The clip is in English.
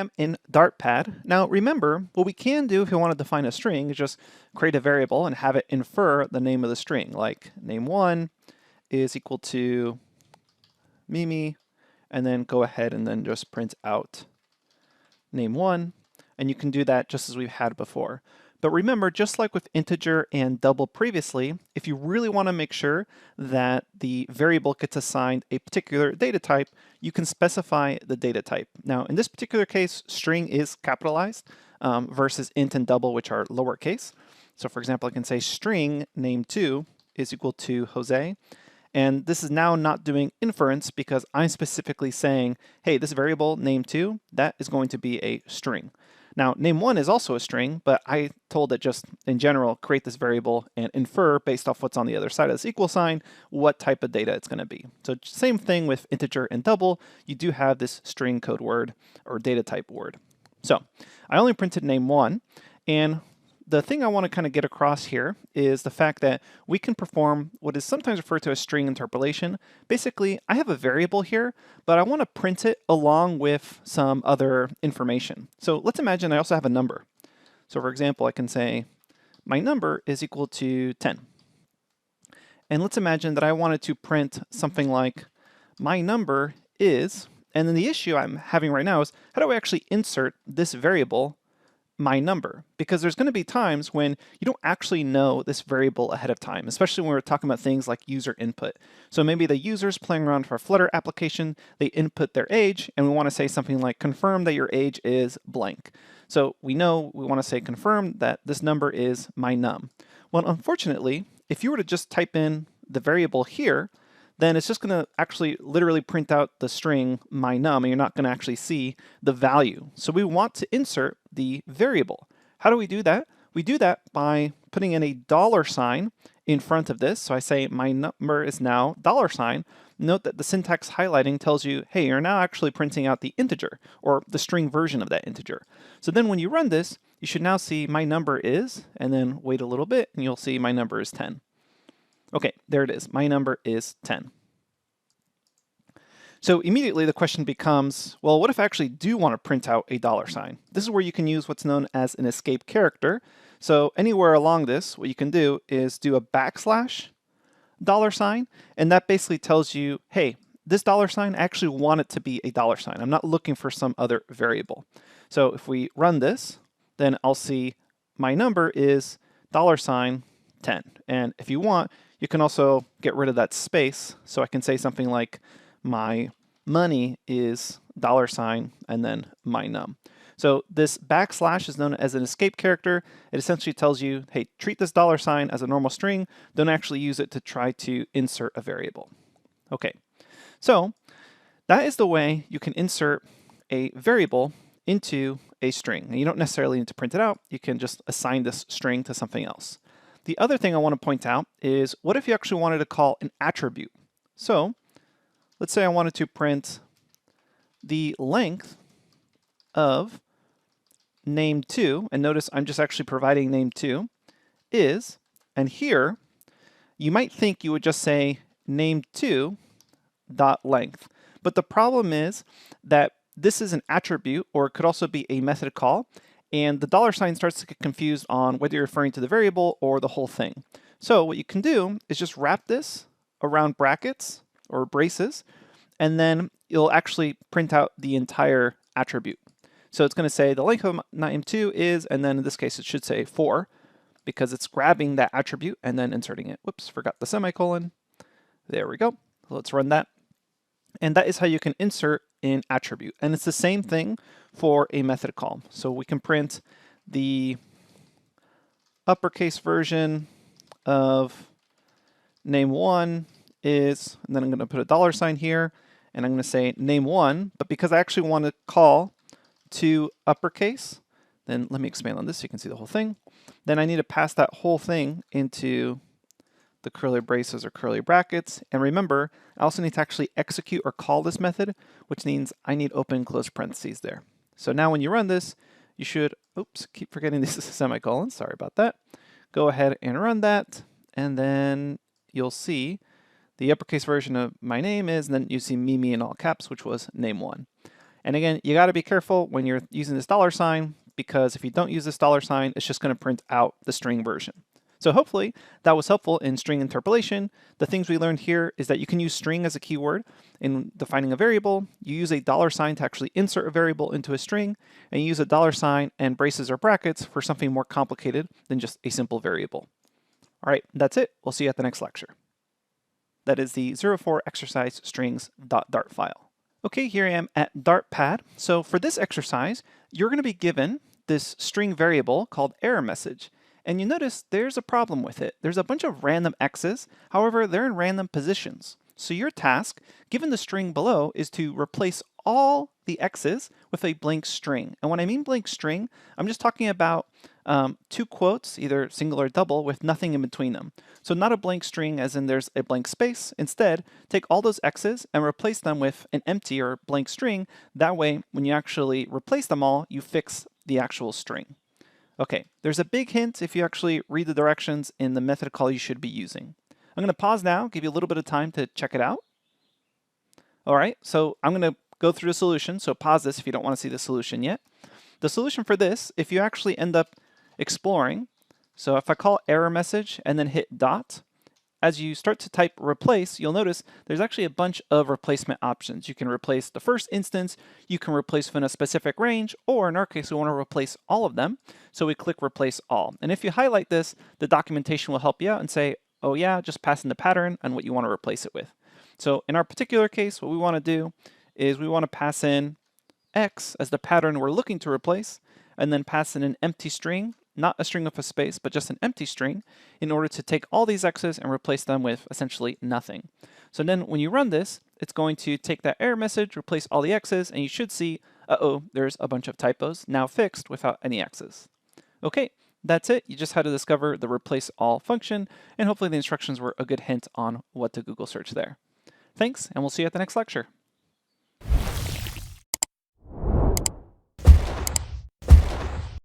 program in Dartpad. Now remember, what we can do if we want to define a string is just create a variable and have it infer the name of the string, like name1 is equal to Mimi, and then go ahead and then just print out name1, and you can do that just as we've had before. But remember, just like with integer and double previously, if you really want to make sure that the variable gets assigned a particular data type, you can specify the data type. Now, in this particular case, string is capitalized versus int and double, which are lowercase. So for example, I can say string name2 is equal to Jose. And this is now not doing inference because I'm specifically saying, hey, this variable name2, that is going to be a string. Now, name1 is also a string, but I told it just in general, create this variable and infer based off what's on the other side of this equal sign, what type of data it's going to be. So same thing with integer and double, you do have this string code word or data type word. So I only printed name1, and the thing I want to kind of get across here is the fact that we can perform what is sometimes referred to as string interpolation. Basically, I have a variable here, but I want to print it along with some other information. So let's imagine I also have a number. So for example, I can say my number is equal to 10. And let's imagine that I wanted to print something like my number is, and then the issue I'm having right now is how do I actually insert this variable my number, because there's going to be times when you don't actually know this variable ahead of time, especially when we're talking about things like user input. So maybe the user's playing around with our Flutter application, they input their age, and we want to say something like confirm that your age is blank. So we know we want to say confirm that this number is my num. Well, unfortunately, if you were to just type in the variable here, then it's just going to actually literally print out the string my num, and you're not going to actually see the value. So we want to insert the variable. How do we do that? We do that by putting in a $sign in front of this. So I say my number is now $sign. Note that the syntax highlighting tells you, hey, you're now actually printing out the integer or the string version of that integer. So then when you run this, you should now see my number is, and then wait a little bit and you'll see my number is 10. Okay, there it is. My number is 10. So immediately the question becomes, well, what if I actually do want to print out a $sign? This is where you can use what's known as an escape character. So anywhere along this, what you can do is do a backslash $sign, and that basically tells you, hey, this $sign, I actually want it to be a $sign. I'm not looking for some other variable. So if we run this, then I'll see my number is $10. And if you want, you can also get rid of that space. So I can say something like my money is $sign and then my num. So this backslash is known as an escape character. It essentially tells you, hey, treat this $sign as a normal string. Don't actually use it to try to insert a variable. Okay, so that is the way you can insert a variable into a string. And you don't necessarily need to print it out. You can just assign this string to something else. The other thing I want to point out is what if you actually wanted to call an attribute? So let's say I wanted to print the length of name2, and notice I'm just actually providing name2 is, and here you might think you would just say name2 dot length. But the problem is that this is an attribute, or it could also be a method call, and the $sign starts to get confused on whether you're referring to the variable or the whole thing. So what you can do is just wrap this around brackets or braces, and then you'll actually print out the entire attribute. So it's going to say the length of name2 is, and then in this case it should say 4, because it's grabbing that attribute and then inserting it. Whoops, forgot the semicolon. There we go. Let's run that. And that is how you can insert an attribute. And it's the same thing for a method call. So we can print the uppercase version of name1 is, and then I'm going to put a $sign here, and I'm going to say name1, but because I actually want to call to uppercase, then let me expand on this so you can see the whole thing. Then I need to pass that whole thing into the curly braces or curly brackets. And remember, I also need to actually execute or call this method, which means I need open and close parentheses there. So now when you run this, you should, oops, keep forgetting this is a semicolon, sorry about that. Go ahead and run that, and then you'll see the uppercase version of my name is, and then you see Mimi in all caps, which was name1. And again, you got to be careful when you're using this $sign, because if you don't use this $sign, it's just going to print out the string version. So hopefully that was helpful in string interpolation. The things we learned here is that you can use string as a keyword in defining a variable. You use a $sign to actually insert a variable into a string, and you use a $sign and braces or brackets for something more complicated than just a simple variable. All right, that's it. We'll see you at the next lecture. That is the 04 exercise strings.dart file. Okay, here I am at dartpad. So for this exercise, you're going to be given this string variable called error message. And you notice there's a problem with it. There's a bunch of random x's, however, they're in random positions. So your task, given the string below, is to replace all the x's with a blank string. And when I mean blank string, I'm just talking about two quotes, either single or double, with nothing in between them. So not a blank string as in there's a blank space. Instead, take all those x's and replace them with an empty or blank string. That way, when you actually replace them all, you fix the actual string. Okay, there's a big hint if you actually read the directions in the method call you should be using. I'm going to pause now, give you a little bit of time to check it out. All right, so I'm going to go through the solution, so pause this if you don't want to see the solution yet. The solution for this, if you actually end up exploring, so if I call error message and then hit dot, as you start to type replace, you'll notice there's actually a bunch of replacement options. You can replace the first instance, you can replace within a specific range, or in our case, we want to replace all of them. So we click replace all. And if you highlight this, the documentation will help you out and say, oh yeah, just pass in the pattern and what you want to replace it with. So in our particular case, what we want to do is we want to pass in x as the pattern we're looking to replace, and then pass in an empty string, not a string with a space, but just an empty string, in order to take all these x's and replace them with essentially nothing. So then when you run this, it's going to take that error message, replace all the x's, and you should see, uh-oh, there's a bunch of typos, now fixed without any x's. Okay, that's it. You just had to discover the replace all function, and hopefully the instructions were a good hint on what to Google search there. Thanks, and we'll see you at the next lecture.